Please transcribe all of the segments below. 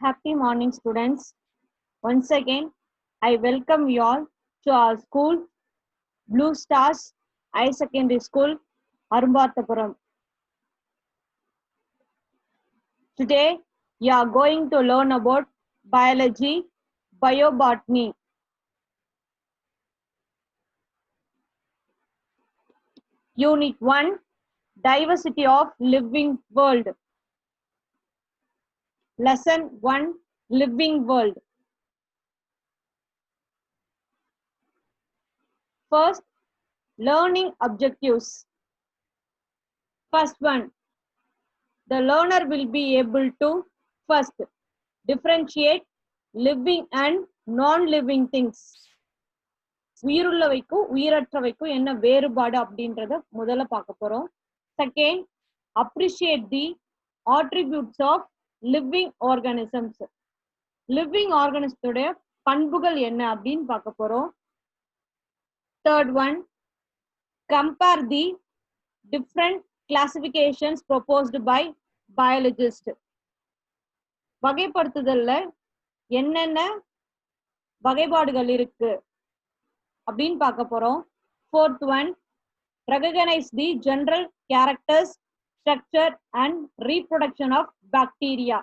Happy morning, students. Once again, I welcome you all to our school, Blue Stars High Secondary School, Arumbathapuram. Today, you are going to learn about biology, biobotany. Unit 1, Diversity of Living World. Lesson 1, Living World. First, learning objectives. First one, the learner will be able to first differentiate living and non-living things. உயிருள்ளவைக்கும் உயிரற்றவைக்கும் என்ன வேறுபாடு அப்படின்றத முதல்ல பார்க்க போறோம். Second, appreciate the attributes of living organisms. Living ஆர்கானிசத்தோட பண்புகள் என்ன அப்படின்னு பார்க்க போறோம். Third one, compare the different classifications proposed by biologists. வகைப்படுத்துதல்ல என்னென்ன வகைப்பாடுகள் இருக்கு அப்படின்னு பார்க்க போறோம். Fourth one, recognize the general characters, structure and reproduction of bacteria.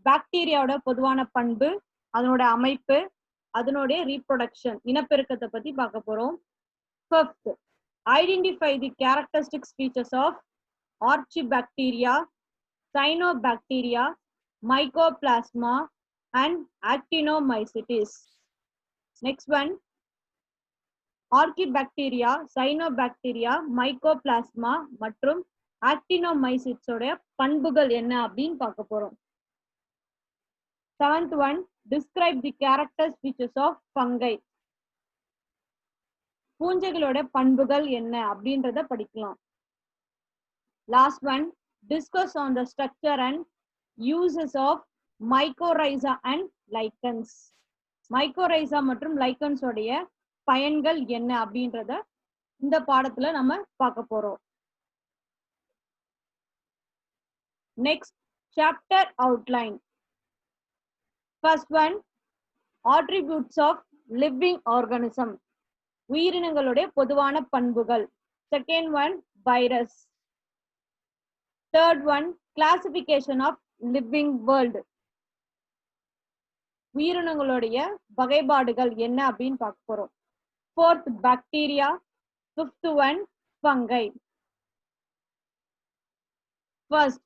பாக்டீரியாவோட பொதுவான பண்பு, அதனோட அமைப்பு, அதனுடைய ரீப்ரொடக்ஷன், இனப்பெருக்கத்தை பத்தி பார்க்க போறோம். Fifth, identify the characteristic features of archibacteria, cyanobacteria, mycoplasma and actinomycetes. Next one, archaebacteria, cyanobacteria, mycoplasma மற்றும் ஆக்டினோமைசிட்ஸ் உடைய பண்புகள் என்ன அப்படின்னு பார்க்க போறோம். Seventh one, describe the characters features of fungi. பூஞ்சைகளோட பண்புகள் என்ன அப்படின்றத படிக்கலாம். Last one, discuss on the structure and uses of mycorrhiza and lichens. Mycorrhiza மற்றும் லைக்கன்ஸ் உடைய பயன்கள் என்ன அப்படின்றத இந்த பாடத்துல நம்ம பார்க்க போறோம். Next, chapter outline. First one, attributes of living organism. உயிரினங்களுடைய பொதுவான பண்புகள். Second one, virus. Third one, classification of living world. உயிரினங்களுடைய வகைப்பாடுகள் என்ன அப்படின்னு பார்க்க போறோம். Fourth, bacteria. Fifth one, fungi. First,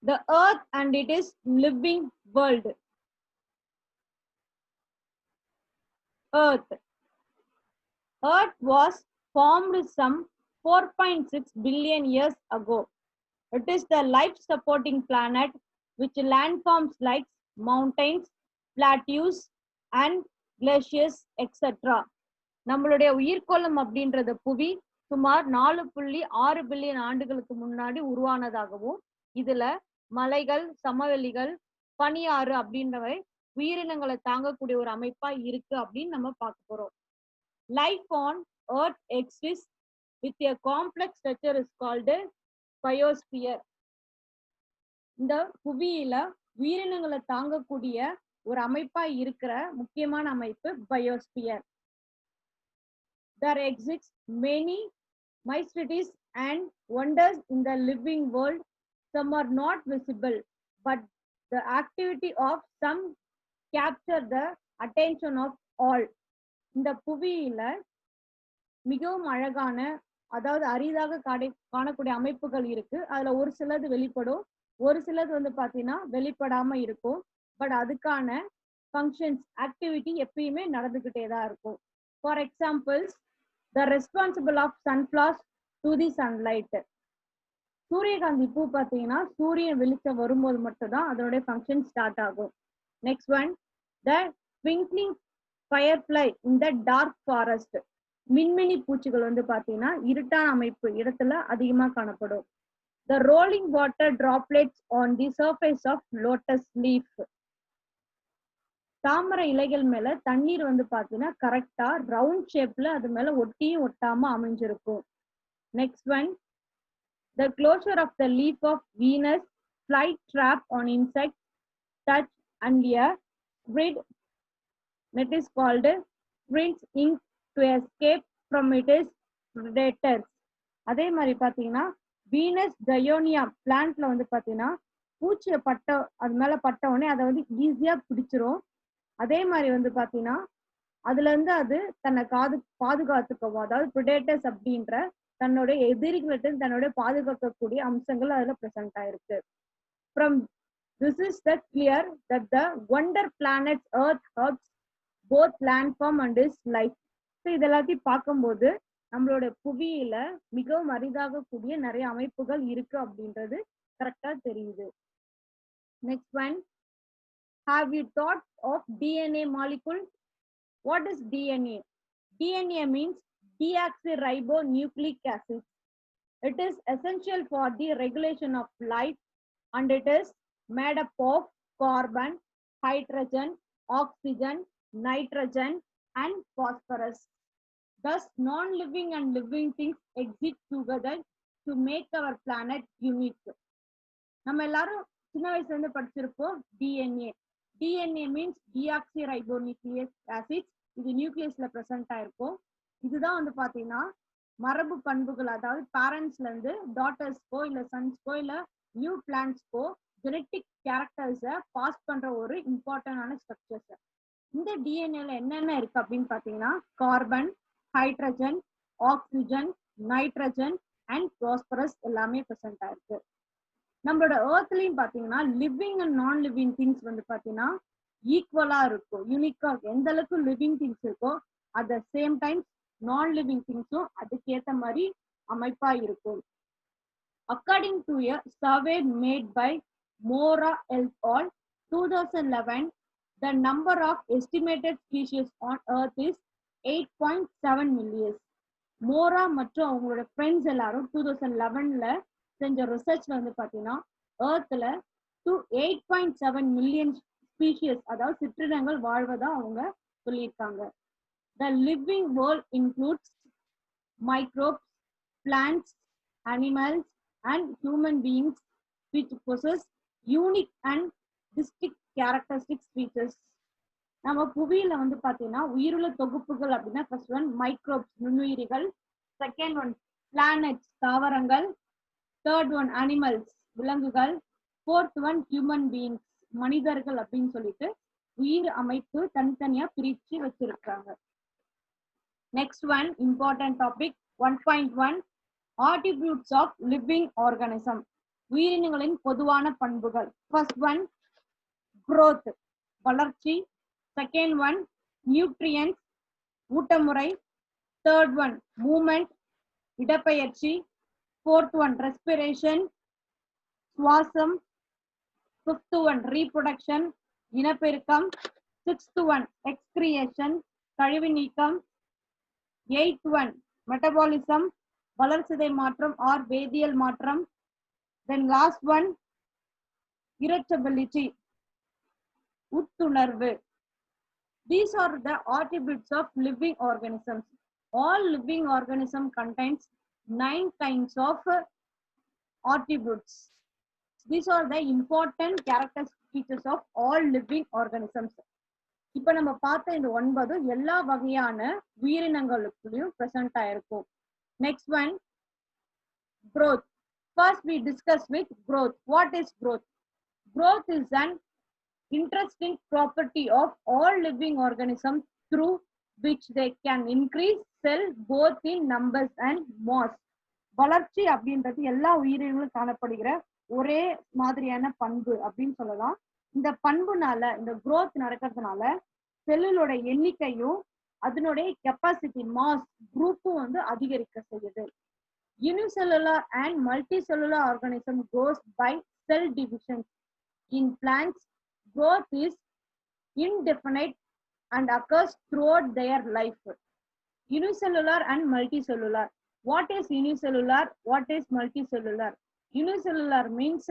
the earth and it is living world. Earth was formed some 4.6 billion years ago. It is the life supporting planet which landforms like mountains, plateaus and glaciers etc. நம்மளுடைய உயிர்கோளம் அப்படின்றது புவி சுமார் 4.6 billion ஆண்டுகளுக்கு முன்னாடி உருவானதாகவும், இதுல மலைகள், சமவெளிகள், பனியாறு அப்படின்றவை உயிரினங்களை தாங்கக்கூடிய ஒரு அமைப்பா இருக்கு அப்படின்னு நம்ம பார்க்க போறோம். Life on earth exist with a complex structure is called biosphere. இந்த புவியில உயிரினங்களை தாங்கக்கூடிய ஒரு அமைப்பா இருக்கிற முக்கியமான அமைப்பு biosphere. There exist many mysteries and wonders in the living world. Some are not visible, but the activity of some capture the attention of all. இந்த புவியில மிகவும் அழகான, அதாவது அரிதாக காணக்கூடிய அமைப்புகள் இருக்கு. அதுல ஒரு சிலது வெளிப்படும், ஒரு சிலது வந்து பாத்தீங்கன்னா வெளிப்படாம இருக்கும். பட் அதுக்கான ஃபங்க்ஷன்ஸ், ஆக்டிவிட்டி எப்பயுமே நடந்துகிட்டே தான் இருக்கும். For examples, the responsible of sunflowers to the sunlight. சூரியகாந்தி பூ பார்த்தீங்கன்னா சூரியன் வெளிச்சம் வரும்போது மட்டும் தான் அதனுடைய ஃபங்க்ஷன் ஸ்டார்ட் ஆகும். Next one, the twinkling firefly in the dark forest. மின்மினி பூச்சிகள் வந்து பார்த்தீங்கன்னா இருட்டான அமைப்பு இடத்துல அதிகமாக காணப்படும். the rolling water droplets on the surface of lotus leaf. தாமரை இலைகள் மேல தண்ணீர் வந்து பாத்தீங்கன்னா கரெக்டா ரவுண்ட் ஷேப்ல அது மேல ஒட்டியும் ஒட்டாம அமைஞ்சிருக்கும். Next one, the closure of the leaf of Venus fly trap on insects touch and a grid that is called prints ink to escape from its predators. அதே மாதிரி பாத்தீங்கன்னா வீனஸ் டயோனியா பிளான்ட்ல வந்து பாத்தீங்கன்னா பூச்சியை பட்ட அது மேல பட்ட உடனே அதை வந்து ஈஸியா பிடிச்சிரும். அதே மாதிரி வந்து பாத்தீங்கன்னா அதுல இருந்து அது தன்னை பாதுகாத்துக்கவும், அதாவது பிரிடேட்டர்ஸ் அப்படின்ற தன்னுடைய எதிரிகளிட்ட தன்னுடைய பாதுகாக்கக்கூடிய அம்சங்கள் அதுல பிரசன்ட் ஆயிருக்கு. From this is the clear that the wonder planets Earth helps both landform and its life. So இதெல்லாத்தையும் பார்க்கும்போது நம்மளோட புவியில மிகவும் அரிதாக கூடிய நிறைய அமைப்புகள் இருக்கு அப்படின்றது கரெக்டா தெரியுது. Next one, have you thought of DNA molecule? What is DNA? DNA means deoxyribonucleic acid. It is essential for the regulation of life and it is made up of carbon, hydrogen, oxygen, nitrogen and phosphorus. Thus, non-living and living things exist together to make our planet unique. நம்ம எல்லாரும் சின்ன வயசுல இருந்து படிச்சிருப்போம் DNA. DNA means deoxyribonucleic acid. இது நியூக்ளியஸ்ல present ஆயிருக்கும். இதுதான் வந்து பாத்தீங்கன்னா மரபு பண்புகள், அதாவது பேரண்ட்ஸ்ல இருந்து டாட்டர்ஸ்க்கோ இல்ல சன்ஸ்க்கோ இல்ல நியூ பிளான்ட்ஸ்க்கோ ஜெனட்டிக் கேரக்டர்ஸை பாஸ் பண்ற ஒரு இம்பார்ட்டன்டான ஸ்ட்ரக்சர்ஸ். இந்த டிஎன்ஏல என்னென்ன இருக்கு அப்படின்னு பாத்தீங்கன்னா carbon, hydrogen, oxygen, nitrogen and phosphorus எல்லாமே பிரசன்ட் ஆயிருக்கு. நம்மளோட ஏர்த்லயும் பாத்தீங்கன்னா living and non living things வந்து பாத்தீங்கன்னா ஈக்குவலா இருக்கும், யூனிக்கா. எந்த அளவுக்கு லிவிங் திங்ஸ் இருக்கோ at the same time non living திங்ஸும் அதுக்கேற்ற மாதிரி அமைப்பா இருக்கும். According to a survey made by Mora et al 2011, the number of estimated species on earth is 8.7 million. மோரா மற்றும் அவங்களோட ஃப்ரெண்ட்ஸ் எல்லாரும் 2011ல செஞ்ச ரிசர்ச்ல வந்து பாத்தீங்கன்னா ஏர்த்ல 8.7 மில்லியன் ஸ்பீஷியஸ், அதாவது சிற்றினங்கள் வாழ்வதா அவங்க சொல்லியிருக்காங்க. The living world includes microbes, plants, animals and human beings which possess unique and distinct characteristic features. நம்ம புவியில வந்து பாத்தீங்கன்னா உயிருள்ள தொகுப்புகள் அப்படின்னா ஃபர்ஸ்ட் ஒன் மைக்ரோப்ஸ் நுண்ணுயிரிகள், செகண்ட் ஒன் பிளானட்ஸ் தாவரங்கள், தேர்ட் ஒன் அனிமல்ஸ் விலங்குகள், ஃபோர்த் ஒன் ஹியூமன் பீயிங்ஸ் மனிதர்கள் அப்படின்னு சொல்லிட்டு உயிர் அமைப்பு தனித்தனியா பிரிச்சு வச்சிருக்காங்க. Next one important topic 1.1 attributes of living organism. உயிரினங்களின் பொதுவான பண்புகள். ஃபர்ஸ்ட் ஒன் growth வளர்ச்சி, செகண்ட் ஒன் நியூட்ரியன்ஸ் ஊட்டமுறை, தேர்ட் ஒன் மூமெண்ட் இடப்பெயர்ச்சி, ஃபோர்த் ஒன் ரெஸ்பிரேஷன் சுவாசம், ஃபிஃப்த் ஒன் ரீப்ரொடக்ஷன் இனப்பெருக்கம், சிக்ஸ்த் ஒன் எக்ஸ்கிரியேஷன் கழிவு நீக்கம், எய்த் ஒன் மெட்டபாலிசம் வளர்சிதை மாற்றம் ஆர் வேதியியல் மாற்றம், then last one irritability உட்துணர்வு. These are the attributes of living organisms. All living organism contains 9 kinds of attributes. These are the important characteristic features of all living organisms. இப்ப நம்ம பார்த்த இந்த 9 எல்லா வகையான உயிரினங்களுக்குள்ளயும் பிரசன்ட் ஆயிருக்கும். Next one, growth. First we discuss with growth. What is growth? Growth is an interesting property of all living organisms through which they can increase cell both in numbers and mass. வளர்ச்சி அப்படின்றது எல்லா உயிரினங்களும் காணப்படுகிற ஒரே மாதிரியான பண்பு அப்படின்னு சொல்லலாம். இந்த பண்புனால, இந்த growth நடக்கிறதுனால செல்லுலோட எண்ணிக்கையும் அதனுடைய கெப்பாசிட்டி மாஸ் குரூப்பும் வந்து அதிகரிக்க செய்யுது. Unicellular and multicellular organism grows by cell division. In plants, growth is indefinite and occurs throughout their life. Unicellular and multicellular. What is unicellular? What is multicellular? Unicellular means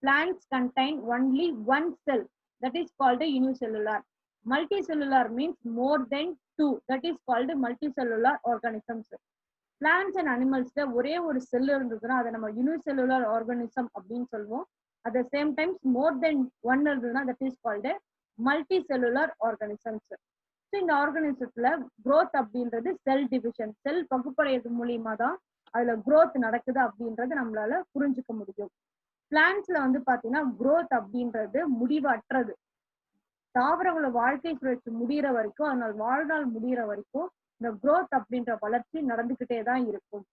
plants contain only one cell. That is called a unicellular. Multicellular means more than two. That is called multicellular organisms. Plants and animals ஒரே ஒரு செல் இருந்ததுன்னா அதை நம்ம unicellular organism அப்படின்னு சொல்லுவோம். at the same time more than one இருந்ததுன்னா that is called a multicellular organisms. So இந்த ஆர்கானிசத்துல growth அப்படின்றது செல் டிவிஷன், செல் பகுப்படைறது மூலியமா தான் அதுல growth நடக்குது அப்படின்றது நம்மளால புரிஞ்சுக்க முடியும். பிளான்ட்ஸ்ல வந்து பாத்தீங்கன்னா growth அப்படின்றது முடிவற்றது. தாவரங்களோட வாழ்க்கை சுழற்சி முடிகிற வரைக்கும், அதனால வாழ்நாள் முடிகிற வரைக்கும் இந்த growth அப்படின்ற வளர்ச்சி நடந்துகிட்டே தான் இருக்கும்.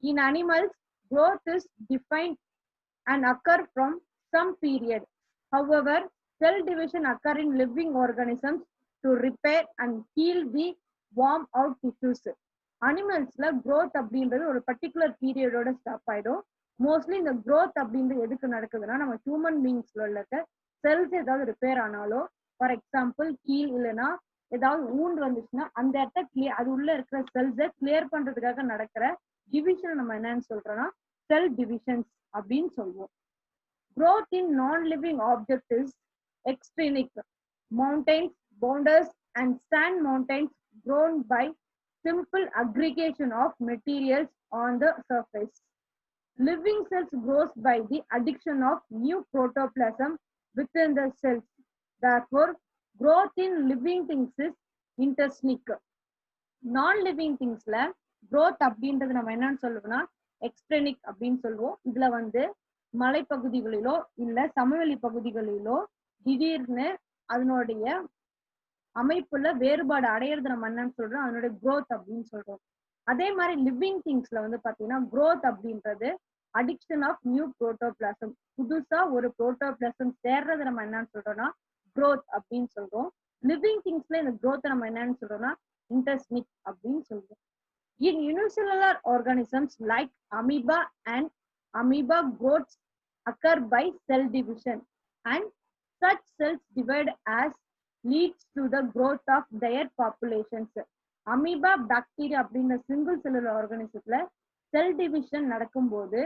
In animals, growth is defined and occur from some period. However, cell division occur in living organisms to repair and heal the worn out tissues. Animalsல growth அப்படின்றது ஒரு பர்டிகுலர் பீரியடோட ஸ்டாப் ஆயிடும். மோஸ்ட்லி இந்த growth அப்படின்றது எதுக்கு நடக்குதுன்னா நம்ம ஹியூமன் பீயிங்ஸ்ல இருக்க cells ஏதாவது ரிப்பேர் ஆனாலோ, ஃபார் எக்ஸாம்பிள் ஹீல் இல்லைன்னா ஏதாவது ஊண்ட் வந்துச்சுன்னா அந்த இடத்த கிளியர், அது உள்ள இருக்கிற செல்ஸை கிளியர் பண்றதுக்காக நடக்கிற டிவிஷன் நம்ம என்னன்னு சொல்றோம்னா செல் டிவிஷன்ஸ் அப்படின்னு சொல்லுவோம். Growth in non-living objects is extrinsic. Mountains, boulders, and sand mountains grown by simple aggregation of materials on the surface. Living cells grows by the addition of new protoplasm within the cells. Therefore, growth in living things is intrinsic. Non-living thingsல growth அப்படின்றது நம்ம என்னன்னு சொல்லுவோம்னா எக்ஸ்ட்ரினிக் அப்படின்னு சொல்லுவோம். இதுல வந்து மலைப்பகுதிகளிலோ இல்ல சமவெளி பகுதிகளிலோ திடீர்னு அதனுடைய அமைப்புல வேறுபாடு அடையிறது நம்ம என்னன்னு சொல்றோம், அதனுடைய growth அப்படின்னு சொல்றோம். அதே மாதிரி லிவிங் திங்ஸ்ல வந்து பாத்தீங்கன்னா growth அப்படின்றது அடிக்ஷன் ஆஃப் நியூ புரோட்டோபிளாசம், புதுசா ஒரு புரோட்டோபிளாசம் சேர்றது நம்ம என்னன்னு சொல்றோம்னா growth அப்படின்னு சொல்றோம். லிவிங் திங்ஸ்ல இந்த growth நம்ம என்னன்னு சொல்றோம்னா இன்டர்ஸ்னிக் அப்படின்னு சொல்றோம். In unicellular organisms like amoeba and amoeba growths occur by cell division, and such cells divide as leads to the growth of their populations. Amoeba bacteria அப்படின்ற சிங்கிள் செல்லுலர் ஆர்கானிசத்துல செல் டிவிஷன் நடக்கும்போது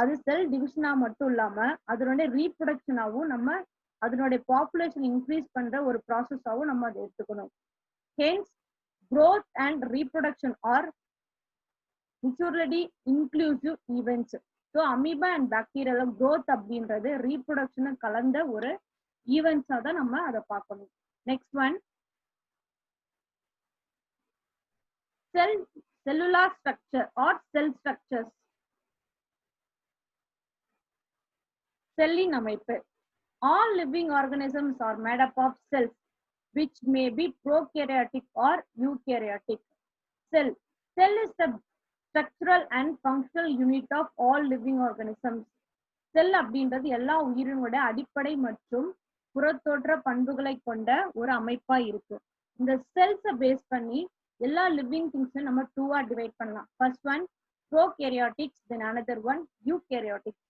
அது செல் டிவிஷனா மட்டும் இல்லாம அதனுடைய ரீப்ரொடக்ஷனாவும் நம்ம அதனுடைய பாப்புலேஷன் இன்க்ரீஸ் பண்ற ஒரு ப்ராசஸாவும் நம்ம அதை எடுத்துக்கணும். Hence, growth and reproduction are mutually inclusive events. So, amoeba and bacteria growth அப்படின்றது reproduction கலந்த ஒரு ஈவென்ட்ஸா தான் நம்ம அதை பார்க்கணும். Next one, cellular structure or cell structures. செல்லின் அமைப்பு. All living organisms are made up of cells, which may be prokaryotic or eukaryotic. Cell is the structural and functional unit of all living organisms. செல் அப்படின்றது எல்லா உயிரினோட அடிப்படை மற்றும் புறத்தோற்ற பண்புகளை கொண்ட ஒரு அமைப்பா இருக்கு. இந்த செல்ஸை பேஸ் பண்ணி எல்லா லிவிங் திங்ஸும் நம்ம டூவா டிவைட் பண்ணலாம். First one prokaryotics, then another one eukaryotics.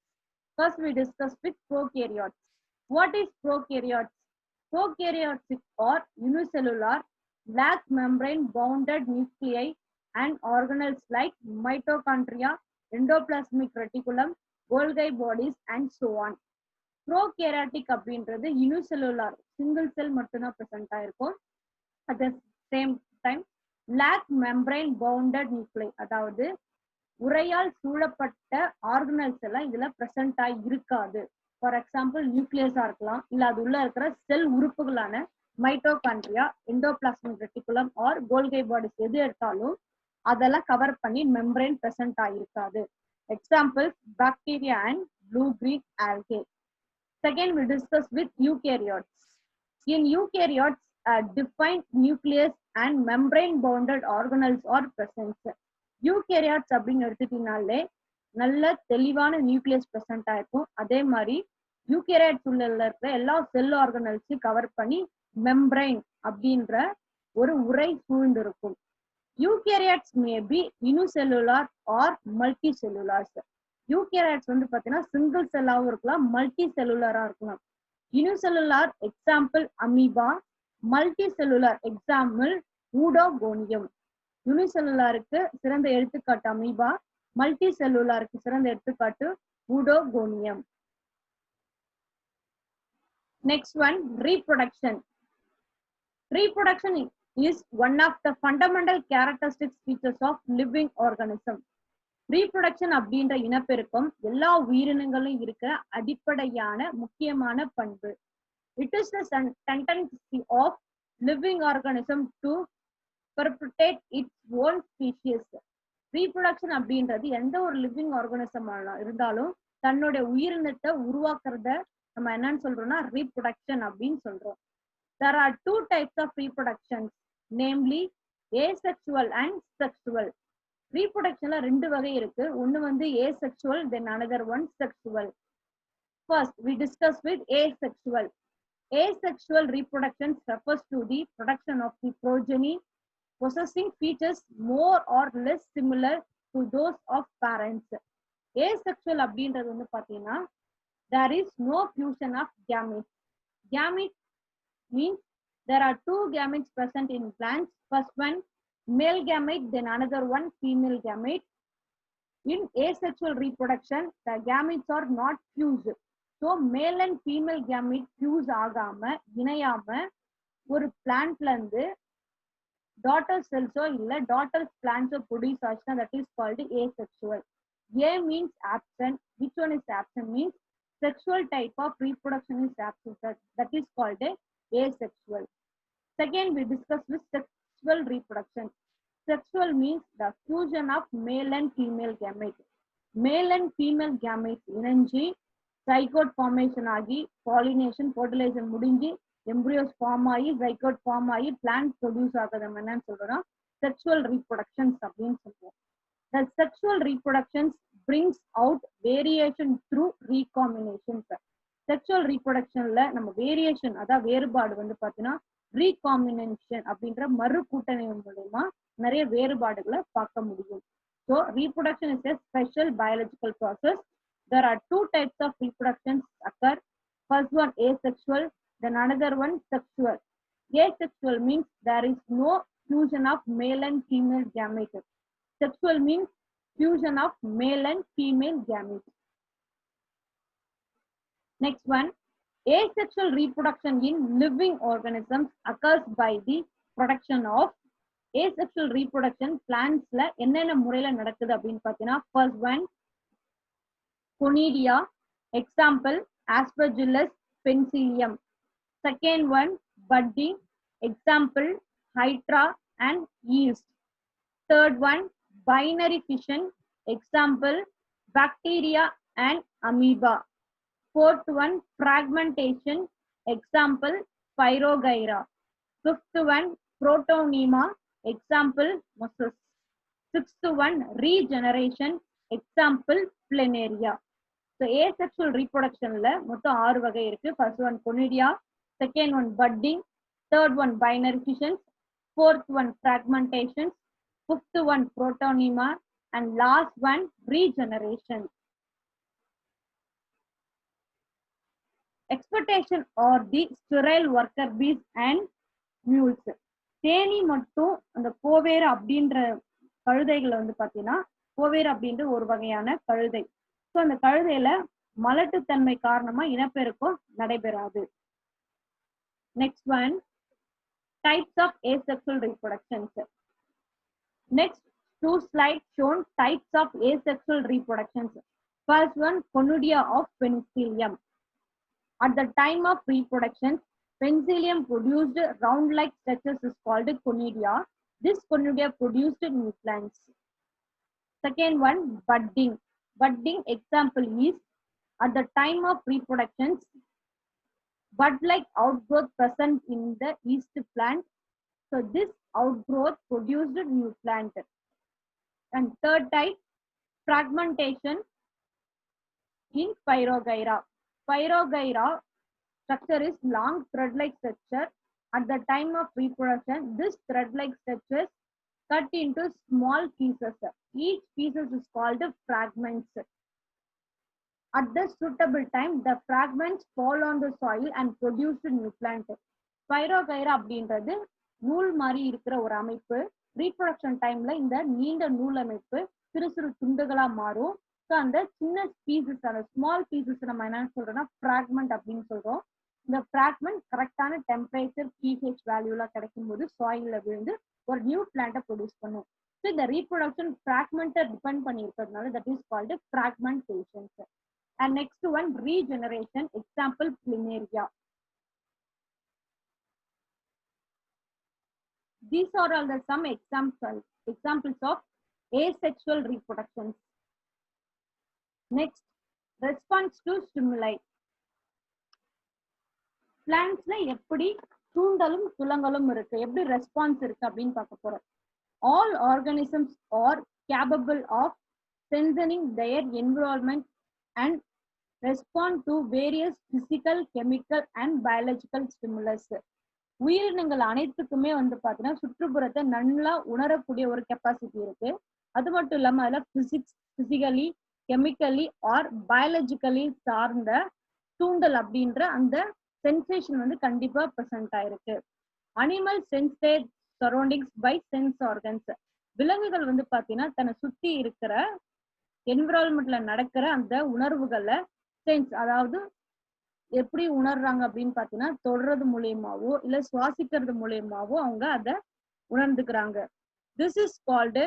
First we discuss with prokaryotes. What is prokaryotes? Prokaryotes are unicellular, lack membrane bounded nuclei and organelles like mitochondria, endoplasmic reticulum, Golgi bodies and so on. Prokaryotic அப்படின்றது unicellular, single cell மட்டும்தான் present ஆயிருக்கும். At the same time, lack membrane bounded nuclei, அதாவது உரையால் சூழப்பட்ட organelles எல்லாம் இதுல present ஆகி இருக்காது. For example நியூக்ளியஸா இருக்கலாம், இல்ல அது உள்ள இருக்கிற செல் உறுப்புகளான mitochondria, endoplasmic reticulum or Golgi bodies எது எடுத்தாலும் அதெல்லாம் கவர் பண்ணி மெம்பரேன் பிரசன்ட் ஆகிருக்காது. Example bacteria and blue green algae. Second we discuss with eukaryotes. In eukaryotes, a defined nucleus and membrane bounded organelles are present. Eukaryotes அப்படின்னு எடுத்துட்டீங்கனாலே நல்ல தெளிவான nucleus present ஆயிருக்கும். அதே மாதிரி யூகேரியாட்ஸ் உள்ள இருக்கிற எல்லா செல் ஆர்கனல்ஸையும் கவர் பண்ணி மெம்பரைன் அப்படின்ற ஒரு உரை சூழ்ந்து இருக்கும். Eukaryotes may be unicellular or multi cellulars. Eukaryotes வந்து பாத்தீங்கன்னா சிங்கிள் செல்லாவும் இருக்கலாம், மல்டி செல்லுலரா இருக்கலாம். Unicellular example amoeba, multi cellular example oedogonium. யூனிசெல்லுலாருக்கு சிறந்த எடுத்துக்காட்டு அமீபா, மல்டி செல்லுலாருக்கு சிறந்த எடுத்துக்காட்டு oedogonium. Next one, reproduction. Reproduction is one of the fundamental characteristic features of living organism. Reproduction அப்படின்ற இனப்பெருக்கம் எல்லா உயிரினங்களும் இருக்கிற அடிப்படையான முக்கியமான பண்பு. It is the tendency of living organism to perpetuate its own species. Reproduction அப்படின்றது எந்த ஒரு லிவிங் ஆர்கானிசம் இருந்தாலும் தன்னுடைய உயிரினத்தை உருவாக்குறத நம்ம என்னன்னு சொல்றோம்னா ரீப்ரொடக்ஷன் அப்படின்னு சொல்றோம். There are two types of reproductions, namely asexual and sexual. Reproductionல ரெண்டு வகை இருக்கு. ஒன்னு வந்து asexual, then another one sexual. First, we discuss with asexual. Asexual reproduction refers to the production of the progeny possessing features more or less similar to those of parents. Asexual அப்படின்றது வந்து பாத்தீங்கன்னா there is no fusion of gametes. Gamete means there are two gametes present in plants. First one male gamete, then another one female gamete. In asexual reproduction, the gametes are not fused. So male and female gamete fuse ஆகாம இணையாம ஒரு பிளான்ட்ல இருந்து daughter cells இல்ல daughter plants produce ஆச்சுன்னா that is called asexual. A means absent. Which one is absent means sexual type of reproduction is absent. That is called asexual. Second, we discuss with sexual reproduction. Sexual means the fusion of male and female gamete. Male and female gamete இணைஞ்சி zygote formation ஆகி pollination fertilization முடிஞ்சு embryos form ஆகி zygote form ஆகி plant produce ஆகுது. நம்ம என்னன்னு சொல்றோம்னா sexual reproductions அப்படின்னு சொல்றோம். The sexual reproductions brings out variation through recombinations. Sexual reproductionல நம்ம variation அதாவது வேறுபாடு வந்து பாத்தீங்கன்னா recombination அப்படின்ற மறு கூட்டணி மூலமா நிறைய வேறுபாடுகளை பார்க்க முடியும். So reproduction is a special biological process. There are two types of reproductions occur. First one asexual, then another one sexual. Asexual means there is no fusion of male and female gametes. Sexual means fusion of male and female gametes. Next one, asexual reproduction in living organisms occurs by the production of asexual reproduction plantsல என்னென்ன முறையில நடக்குது அப்படின்னு பார்த்தீங்கன்னா first one Conidia, example Aspergillus penicillium. Second one budding, example Hydra and yeast. Third one binary fission, example bacteria and amoeba. Fourth one fragmentation, example Pyroghyra. Fifth one protonema, example mosses. Sixth one regeneration, example planaria. So asexual reproductionல மொத்தம் 6 வகை இருக்கு. First one conidia, second one budding, third one binary fissions, fourth one fragmentation, fifth one protonema, and last one regeneration. Exploitation or the sterile worker bees and mules. Theni மட்டும் அந்த கோவேறு அப்படின்ற கழுதைகளை வந்து பாத்தீங்கன்னா கோவேறு அப்படின்ற ஒரு வகையான கழுதை. ஸோ அந்த கழுதையில மலட்டுத்தன்மை காரணமா இனப்பெருக்கம் நடைபெறாது. Next one types of asexual reproductions. Next two slides shown types of asexual reproductions. First one Conidia of Penicillium. At the time of reproduction, Penicillium produced round-like structures is called conidia. This conidia produced new plants. Second one, budding. Budding example is at the time of reproduction, bud-like outgrowth present in the yeast plant. So this outgrowth produced new plant. And third type, fragmentation in Pyroghyra. Pyroghyra structure is long thread-like structure. At the time of reproduction, this thread-like structure cut into small pieces. Each pieces is called fragments. At the suitable time, the fragments fall on the soil and produce new plant. Pyroghyra அப்படின்றது நூல் மாதிரி இருக்கிற ஒரு அமைப்பு. Reproduction டைம்ல இந்த நீண்ட நூல் அமைப்பு சிறு சிறு துண்டுகளா மாறும். ஸோ அந்த சின்ன பீசஸ் அந்த ஸ்மால் பீசஸ் நம்ம என்ன சொல்றோம்னா ஃப்ராக்மெண்ட் அப்படின்னு சொல்றோம். இந்த ஃப்ராக்மெண்ட் கரெக்டான டெம்பரேச்சர் pH வேல்யூல கிடைக்கும் போது சாயில்ல விழுந்து ஒரு நியூ பிளான்ட்டை ப்ரொடியூஸ் பண்ணும். So the reproduction fragmented depend பண்ணிருக்கிறதுனால that is called fragmentation. And next one, regeneration. Example, planaria. These are all the some examples of asexual reproductions. Next, response to stimuli. Plantsல எப்படி தூண்டலும் துலங்கலும் இருக்கு, எப்படி response இருக்கு அப்படின்னு பார்க்க போறோம். All organisms are capable of sensing their environment and respond to various physical, chemical and biological stimulus. உயிரினங்கள் அனைத்துக்குமே வந்து பாத்தீங்கன்னா சுற்றுப்புறத்தை நல்லா உணரக்கூடிய ஒரு கெப்பாசிட்டி இருக்கு. அது மட்டும் இல்லாம அதுல பிசிக்கலி, கெமிக்கலி ஆர் பயாலஜிக்கலி சார்ந்த தூண்டல் அப்படின்ற அந்த சென்சேஷன் வந்து கண்டிப்பா பிரசன்ட் ஆயிருக்கு. Animal sense their surroundings by sense organs. விலங்குகள் வந்து பாத்தீங்கன்னா தன்னை சுத்தி இருக்கிற என்விரான்மெண்ட்ல நடக்கிற அந்த உணர்வுகளை சென்ஸ், அதாவது எப்படி உணர்றாங்க அப்படின்னு பாத்தீங்கன்னா தொடுறது மூலியமாவோ இல்ல சுவாசிக்கிறது மூலியமாவோ அவங்க அதை உணர்ந்துக்கிறாங்க. This is called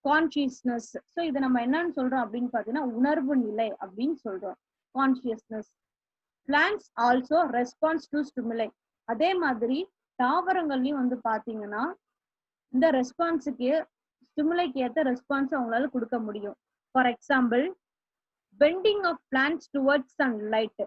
consciousness. So இதை நம்ம என்னன்னு சொல்றோம் அப்படின்னு பாத்தீங்கன்னா உணர்வு நிலை அப்படின்னு சொல்றோம், consciousness. Plants also response to ஸ்டிமுலை. அதே மாதிரி தாவரங்கள்லயும் வந்து பாத்தீங்கன்னா இந்த ரெஸ்பான்ஸுக்கு ஸ்டிமுலைக்கு ஏற்ற ரெஸ்பான்ஸ் அவங்களால கொடுக்க முடியும். For example, bending of plants towards sunlight.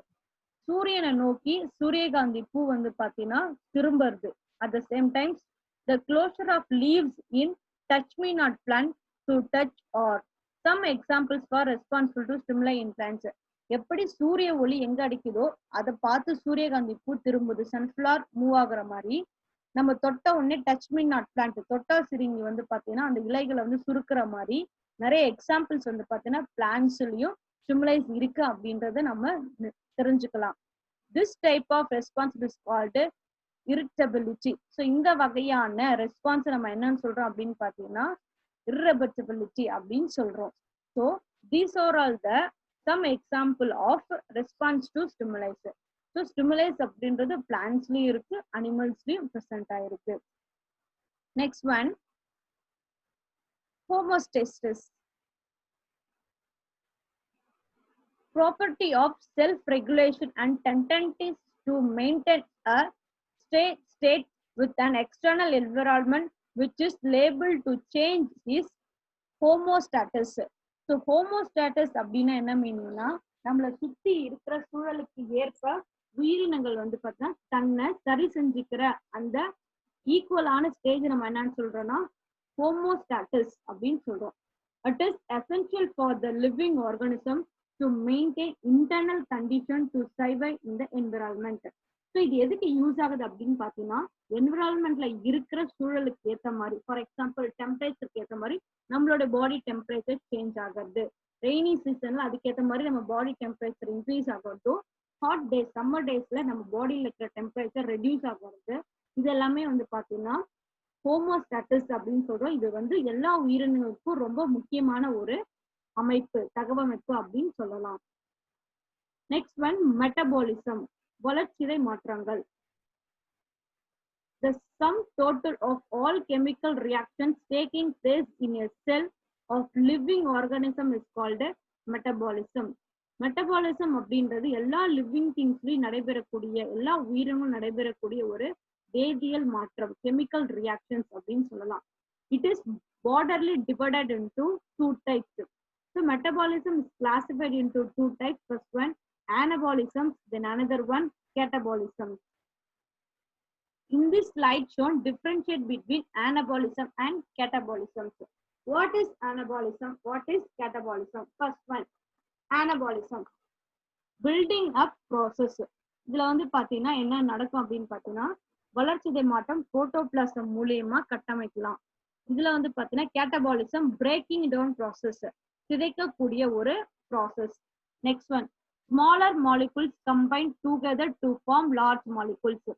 சூரியனை நோக்கி சூரியகாந்தி பூ வந்து பாத்தீங்கன்னா திரும்புறது. At the same times the closure of leaves in touch me not plant to touch or some examples for responsible to stimuli in plants. எப்படி சூரிய ஒளி எங்க அடிக்குதோ அதை பார்த்து சூரியகாந்தி பூ திரும்புது, சன்ஃபிளவர் மூவ் ஆகுற மாதிரி. நம்ம தொட்ட உடனே டச் மீ நாட் பிளான்ட், தொட்டா சிரிங்கி வந்து பாத்தீங்கன்னா அந்த இலைகளை வந்து சுருக்குற மாதிரி நிறைய எக்ஸாம்பிள்ஸ் வந்து பாத்தீங்கன்னா பிளான்ட்ஸ்லயும் ஸ்டிமுலைஸ் இருக்கு அப்படின்றத நம்ம தெரிஞ்சுக்கலாம். This type of response is called irritability. So இந்த வகையான ரெஸ்பான்ஸ் நம்ம என்னன்னு சொல்றோம் அப்படின்னு பாத்தீங்கன்னா irritability அப்படின்னு சொல்றோம். So these are all the some example of response to stimulus. So stimulus அப்படின்றது பிளான்ட்ஸ்லயும் இருக்கு, அனிமல்ஸ்லயும் பிரசன்ட் ஆயிருக்கு. Next one, homeostasis. Property of self-regulation and tendencies to maintain a state with an external environment which is liable to change is homostasis. So homostasis அப்படின்னா என்ன மீனிங்னா, நம்மளை சுத்தி இருக்கிற சூழலுக்கு ஏற்ப உயிரினங்கள் வந்து பார்த்தீங்கன்னா தன்னை சரி செஞ்சுக்கிற அந்த ஈக்குவலான ஸ்டேஜ் நம்ம என்னன்னு சொல்றோம்னா homostasis அப்படின்னு சொல்றோம். It is essential for the living organism to maintain internal condition to survive in the environment. So இது எதுக்கு யூஸ் ஆகுது அப்படின்னு பார்த்தீங்கன்னா என்விரான்மெண்ட்ல இருக்கிற சூழலுக்கு ஏற்ற மாதிரி, ஃபார் எக்ஸாம்பிள் டெம்பரேச்சருக்கு ஏற்ற மாதிரி நம்மளோட பாடி டெம்பரேச்சர் சேஞ்ச் ஆகிறது. ரெய்னி சீசன்ல அதுக்கேற்ற மாதிரி நம்ம பாடி டெம்பரேச்சர் இன்க்ரீஸ் ஆகிறதும், ஹாட் டேஸ் சம்மர் டேஸ்ல நம்ம பாடியில் இருக்கிற டெம்பரேச்சர் ரெடியூஸ் ஆகிறது, இது எல்லாமே வந்து பார்த்தீங்கன்னா ஹோமோஸ்டாட்டிஸ் அப்படின்னு சொல்றோம். இது வந்து எல்லா உயிரினங்களுக்கும் ரொம்ப முக்கியமான ஒரு அமைப்பு, தகவமைப்பு அப்படின்னு சொல்லலாம். நெக்ஸ்ட் ஒன், மெட்டபாலிசம், வளர்ச்சிதை மாற்றங்கள். The sum total of all chemical reactions taking place in a cell of living organism is called metabolism. Metabolism அப்படின்றது எல்லா லிவிங் திங்ஸ்லயும் நடைபெறக்கூடிய, எல்லா உயிரினங்களும் நடைபெறக்கூடிய ஒரு வேதியியல் மாற்றம், கெமிக்கல் ரியாக்ஷன்ஸ் அப்படின்னு சொல்லலாம். It is broadly divided into two types. So metabolism is classified into two types. First one, anabolism, then another one, catabolism. In this slide shown, differentiate between anabolism and catabolism. What is anabolism? What is catabolism? First one, anabolism, building up process. இதுல வந்து பாத்தீங்கன்னா என்ன நடக்கும் அப்படின்னு பாத்தீங்கன்னா வளர்ச்சிதை மாற்றம் protoplasm மூலியமா கட்டமைக்கலாம். இதுல வந்து பாத்தீங்கன்னா கேட்டபாலிசம் பிரேக்கிங் டவுன் ப்ராசஸ், சிதைக்கக்கூடிய ஒரு process. Next one, smaller molecules combine together to form large molecules.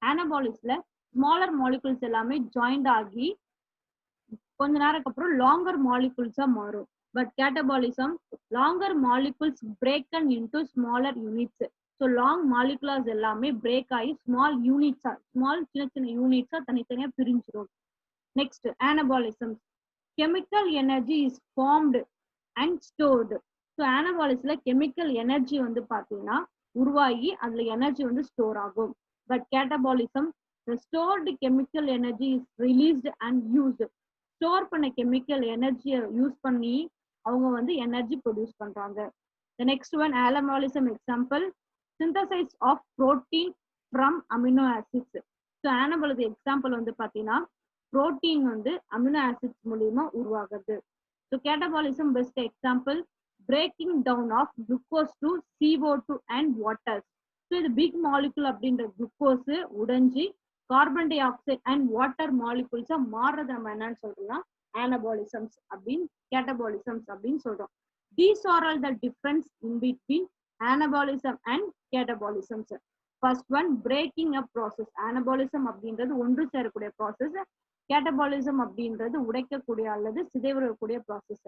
அனபாலிஸ்ல ஸ்மாலர் மாலிகுல்ஸ் எல்லாமே ஜாயிண்ட் ஆகி கொஞ்ச நேரத்துக்கு அப்புறம் லாங்கர் மாலிகுல்ஸா மாறும். But catabolism longer molecules broken into smaller units. So long moleculars எல்லாமே பிரேக் ஆகி ஸ்மால் யூனிட்ஸா, ஸ்மால் சின்ன சின்ன யூனிட்ஸா தனித்தனியா பிரிஞ்சிடும். Next, anabolism chemical energy is formed and stored. So anabolism chemical energy வந்து பாத்தீங்கன்னா உருவாகி அதுல எனர்ஜி வந்து ஸ்டோர் ஆகும். But catabolism the stored chemical energy is released and used. Store பண்ண கெமிக்கல் எனர்ஜியை யூஸ் பண்ணி அவங்க வந்து எனர்ஜி ப்ரொடியூஸ் பண்றாங்க. The next one, anabolism example, synthesis of protein from amino acids. So anabolism example வந்து பாத்தீங்கன்னா protein வந்து amino acids மூலியமா உருவாகுது. So catabolism best example, breaking down of glucose to CO2 and water. So இது big molecule அப்படின்ற glucose உடைஞ்சி carbon dioxide and water மாலிகுல்ஸா மாறுறது நம்ம என்னன்னு சொல்றோம்னா anabolisms அப்படின்னு catabolisms அப்படின்னு சொல்றோம். These are all the difference in between anabolism and catabolisms. First one, breaking up process. anabolism அப்படின்றது ஒன்று சேரக்கூடிய process. catabolism அப்படின்றது உடைக்கக்கூடிய அல்லது சிதைவுறக்கூடிய process.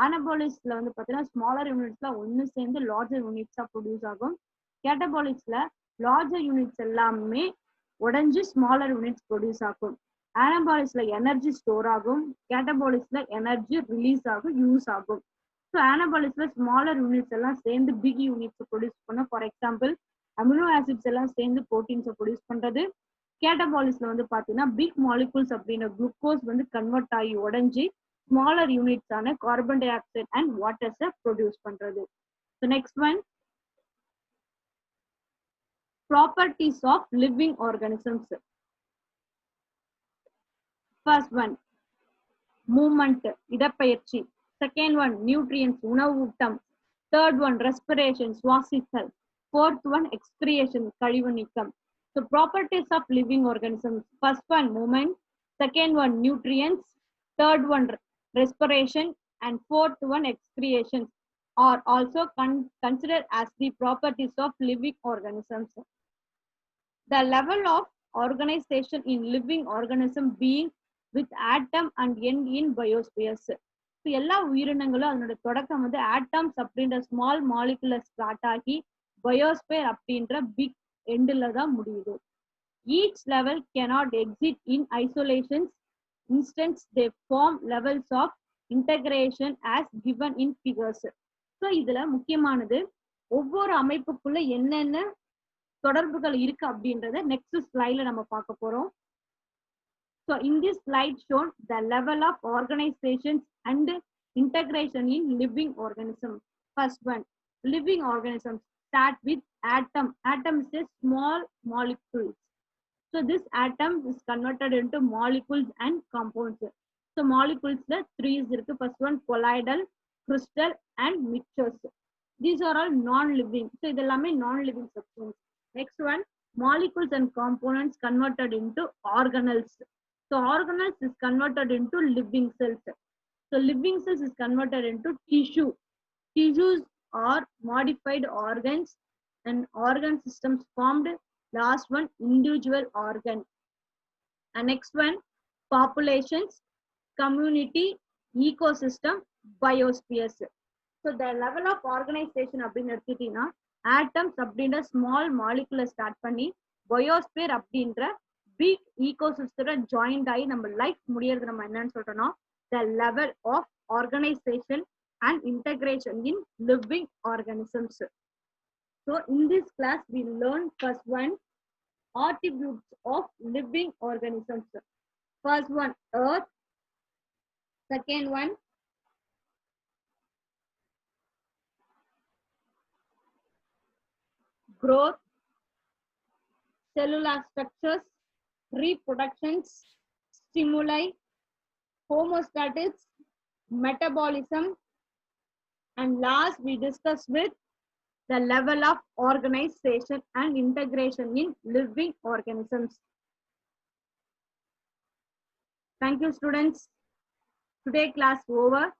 anabolismல வந்து பாத்தீங்கன்னா ஸ்மாலர் யூனிட்ஸ்ல ஒன்னு சேர்ந்து லார்ஜர் யூனிட்ஸா ப்ரொடியூஸ் ஆகும். catabolismல லார்ஜர் யூனிட்ஸ் எல்லாமே உடைஞ்சு ஸ்மாலர் யூனிட்ஸ் ப்ரொடியூஸ் ஆகும். anabolismல எனர்ஜி ஸ்டோர் ஆகும். catabolismல எனர்ஜி ரிலீஸ் ஆகும், யூஸ் ஆகும். ஸோ anabolismல ஸ்மாலர் யூனிட்ஸ் எல்லாம் சேர்ந்து பிக் யூனிட்ஸ் ப்ரொடியூஸ் பண்ண, ஃபார் எக்ஸாம்பிள் அமினோ ஆசிட்ஸ் எல்லாம் சேர்ந்து ப்ரோட்டீன்ஸை ப்ரொடியூஸ் பண்றது. catabolismல வந்து பாத்தீங்கன்னா பிக் மாலிகூல்ஸ் அப்படின்ற குளுக்கோஸ் வந்து கன்வெர்ட் ஆகி உடைஞ்சி ஸ்மாலர் யூனிட்ஸ் ஆன கார்பன் டை ஆக்சைடு அண்ட் வாட்டர்ஸை ப்ரொடியூஸ் பண்றது. So next one, properties of living organisms. First one, movement, இடப்பெயர்ச்சி. Second one, nutrients, உணவூட்டம். Third one, respiration, சுவாசித்தல். Fourth one, excretion, கழிவு நீக்கம். So properties of living organisms. First one, movement. Second one, nutrients. Third one, respiration. And fourth one, excretion are also considered as the properties of living organisms. The level of organization in living organism being with atom and end in biospheres. So எல்லா உயிரினங்களும் அதனோட தொடக்கம் வந்து atoms அப்படின்ற small molecular start ஆகி biosphere அப்படின்ற big எண்ட்ல தான் முடியுது. Each level cannot exist in isolations. Instance, they form levels of integration as given in figures. So இதுல முக்கியமானது ஒவ்வொரு அமைப்புக்குள்ள என்னென்ன தொடர்புகள் இருக்கு அப்படின்றத நெக்ஸ்ட் ஸ்லைட்ல நம்ம பார்க்க போறோம். So in this slide shown the level of organization and integration in living organisms. First one, living organisms start with atom. Atom is a small molecule. So this atom is converted into molecules and compounds. So molecules la three is irukku. First one, colloidal, crystal and mixtures. These are all non-living. So idellame non-living substance. Next one, molecules and components converted into organelles. So organelles is converted into living cells. So living cells is converted into tissue. Tissues are modified organs and organ systems formed. Last one, individual organ. And next one, populations, community, ecosystem, biospheres. So the level of organization அப்படின்னு எடுத்துட்டீங்கன்னா atoms அப்படின்ற small மாலிகுலை start பண்ணி biosphere அப்படின்ற big ஈகோசிஸ்டோட joint ஆகி நம்ம life முடியறது நம்ம என்னன்னு சொல்றோம்னா the level of organization and integration in living organisms. So in this class we learn first one, attributes of living organisms. First one, earth. Second one, growth, cellular structures, reproductions, stimuli, homeostasis, metabolism, and last we discussed with the level of organization and integration in living organisms. Thank you, students. Today class over.